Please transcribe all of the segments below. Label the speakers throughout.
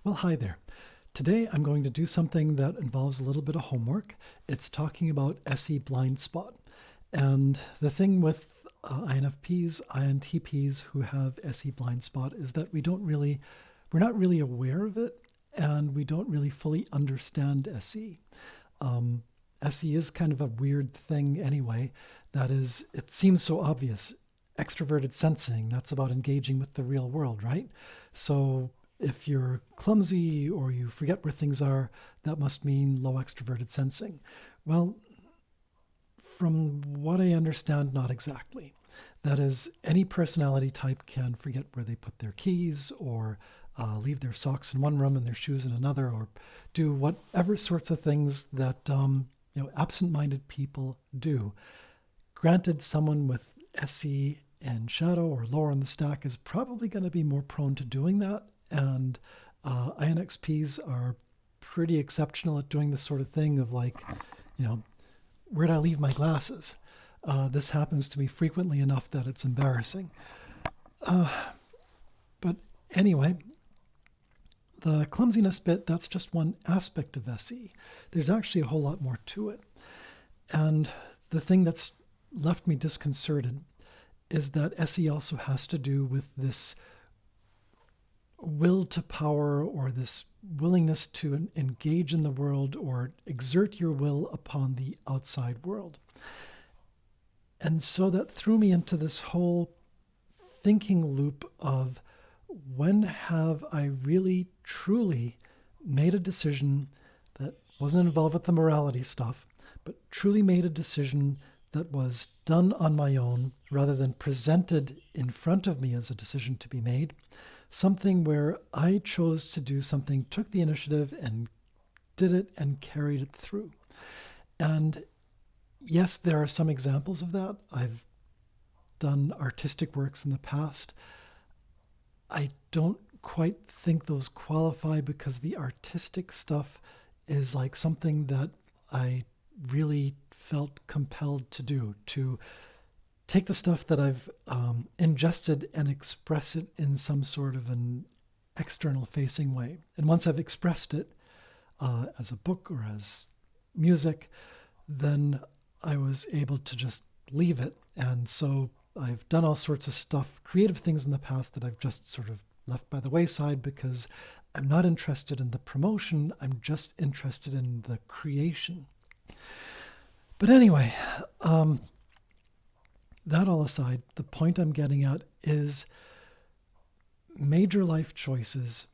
Speaker 1: Well, hi there. Today I'm going to do something that involves a little bit of homework. It's talking about SE Blindspot. And the thing with INFPs, INTPs who have SE Blindspot is that we're not really aware of it, and we don't really fully understand SE. SE is kind of a weird thing anyway. That is, it seems so obvious. Extroverted sensing, that's about engaging with the real world, right? So if you're clumsy or you forget where things are, that must mean low extroverted sensing. Well, from what I understand, not exactly. That is, any personality type can forget where they put their keys, or leave their socks in one room and their shoes in another, or do whatever sorts of things that absent-minded people do. Granted, someone with SE and shadow or lower in the stack is probably going to be more prone to doing that, and INFPs are pretty exceptional at doing this sort of thing of where'd I leave my glasses? This happens to me frequently enough that it's embarrassing. But anyway, the clumsiness bit, that's just one aspect of SE. There's actually a whole lot more to it. And the thing that's left me disconcerted is that SE also has to do with this will to power, or this willingness to engage in the world or exert your will upon the outside world. And so that threw me into this whole thinking loop of, when have I really truly made a decision that wasn't involved with the morality stuff, but truly made a decision that was done on my own rather than presented in front of me as a decision to be made? Something where I chose to do something, took the initiative and did it and carried it through. And yes, there are some examples of that. I've done artistic works in the past. I don't quite think those qualify, because the artistic stuff is like something that I really felt compelled to do, to take the stuff that I've ingested and express it in some sort of an external facing way. And once I've expressed it as a book or as music, then I was able to just leave it. And so I've done all sorts of stuff, creative things in the past that I've just sort of left by the wayside, because I'm not interested in the promotion. I'm just interested in the creation. But anyway, that all aside, the point I'm getting at is major life choices.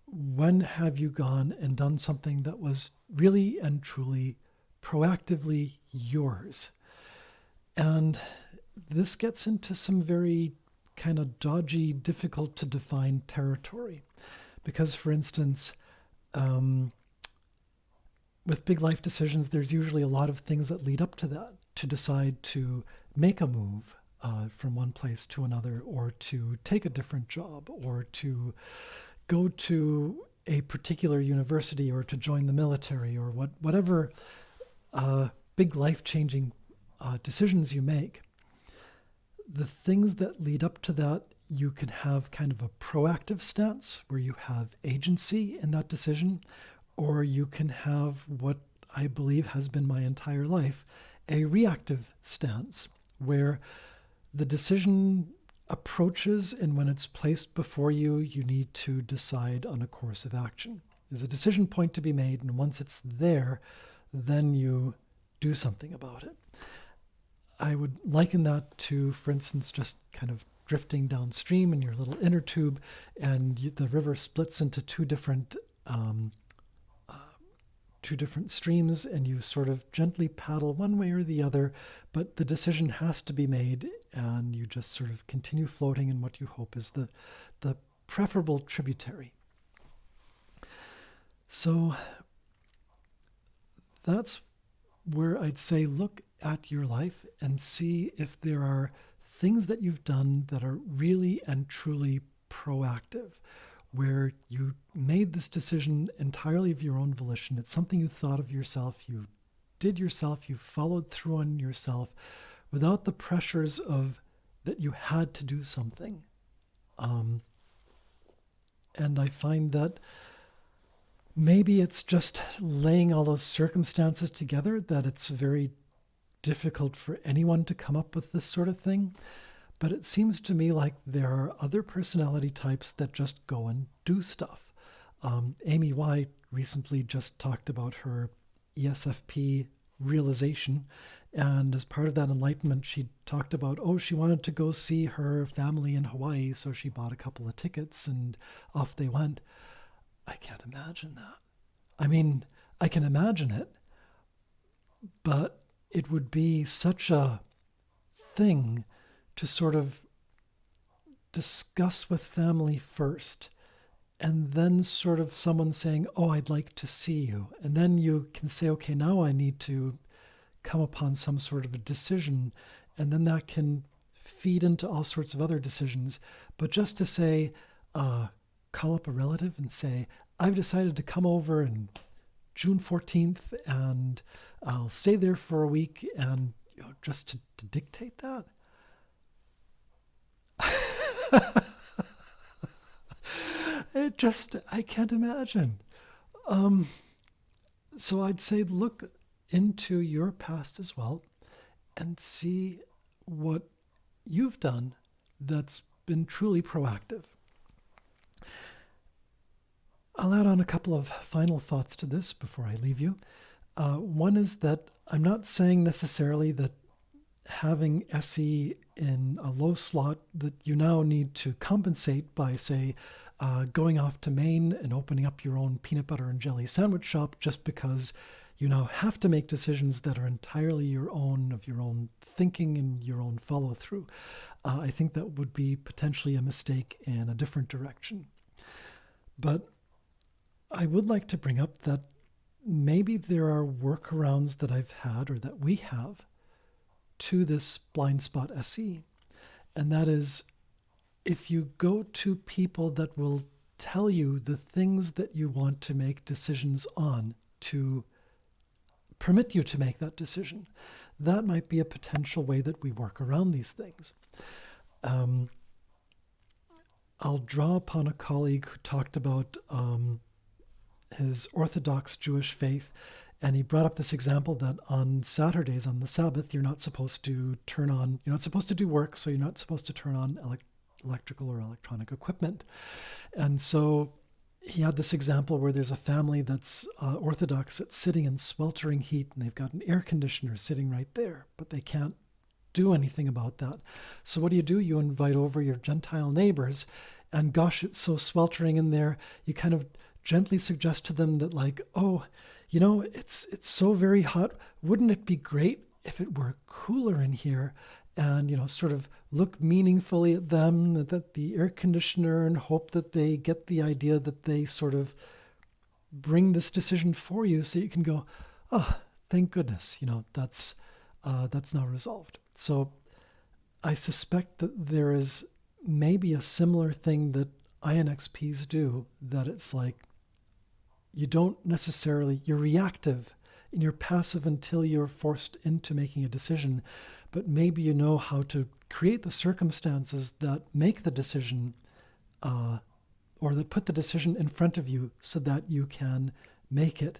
Speaker 1: When have you gone and done something that was really and truly proactively yours? And this gets into some very kind of dodgy, difficult to define territory. Because, for instance, with big life decisions, there's usually a lot of things that lead up to that, to decide to make a move from one place to another, or to take a different job, or to go to a particular university, or to join the military, or whatever big life-changing decisions you make. The things that lead up to that, you can have kind of a proactive stance where you have agency in that decision, or you can have what I believe has been my entire life, a reactive stance, where the decision approaches, and when it's placed before you, you need to decide on a course of action. There's a decision point to be made, and once it's there, then you do something about it. I would liken that to, for instance, just kind of drifting downstream in your little inner tube, and the river splits into two different streams, and you sort of gently paddle one way or the other, but the decision has to be made, and you just sort of continue floating in what you hope is the preferable tributary. So that's where I'd say, look at your life and see if there are things that you've done that are really and truly proactive, where you made this decision entirely of your own volition. It's something you thought of yourself, you did yourself, you followed through on yourself without the pressures of that you had to do something. And I find that maybe it's just laying all those circumstances together that it's very difficult for anyone to come up with this sort of thing. But it seems to me like there are other personality types that just go and do stuff. Aimee Y recently just talked about her ESFP realization. And as part of that enlightenment, she talked about, she wanted to go see her family in Hawaii. So she bought a couple of tickets and off they went. I can't imagine that. I mean, I can imagine it, but it would be such a thing to sort of discuss with family first, and then sort of someone saying, I'd like to see you. And then you can say, okay, now I need to come upon some sort of a decision. And then that can feed into all sorts of other decisions. But just to say, call up a relative and say, I've decided to come over on June 14th and I'll stay there for a week, and just to dictate that. I can't imagine. So I'd say look into your past as well and see what you've done that's been truly proactive. I'll add on a couple of final thoughts to this before I leave you. One is that I'm not saying necessarily that having SE in a low slot that you now need to compensate by, say, going off to Maine and opening up your own peanut butter and jelly sandwich shop just because you now have to make decisions that are entirely your own, of your own thinking and your own follow through. I think that would be potentially a mistake in a different direction. But I would like to bring up that maybe there are workarounds that I've had or that we have to this Blindspot SE. And that is, if you go to people that will tell you the things that you want to make decisions on to permit you to make that decision, that might be a potential way that we work around these things. I'll draw upon a colleague who talked about his Orthodox Jewish faith, and he brought up this example that on Saturdays, on the Sabbath, you're not supposed to do work, so you're not supposed to turn on electrical or electronic equipment. And so he had this example where there's a family that's Orthodox that's sitting in sweltering heat, and they've got an air conditioner sitting right there, but they can't do anything about that. So what do? You invite over your Gentile neighbors, and gosh, it's so sweltering in there. You kind of gently suggest to them that, like, it's so very hot. Wouldn't it be great if it were cooler in here? And, sort of look meaningfully at them, that the air conditioner, and hope that they get the idea that they sort of bring this decision for you so you can go, thank goodness, that's now resolved. So I suspect that there is maybe a similar thing that INFPs do, that it's like, you're reactive and you're passive until you're forced into making a decision, but maybe you know how to create the circumstances that make the decision or that put the decision in front of you so that you can make it.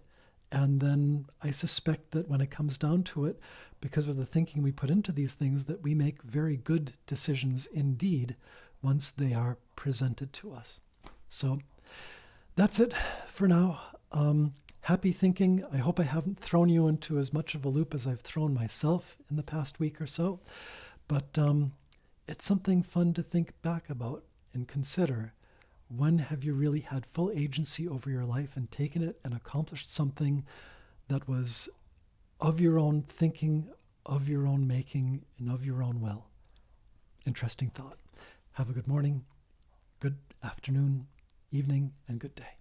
Speaker 1: And then I suspect that when it comes down to it, because of the thinking we put into these things, that we make very good decisions indeed once they are presented to us. So that's it for now. Happy thinking. I hope I haven't thrown you into as much of a loop as I've thrown myself in the past week or so. But it's something fun to think back about and consider. When have you really had full agency over your life and taken it and accomplished something that was of your own thinking, of your own making, and of your own will? Interesting thought. Have a good morning, good afternoon, evening, and good day.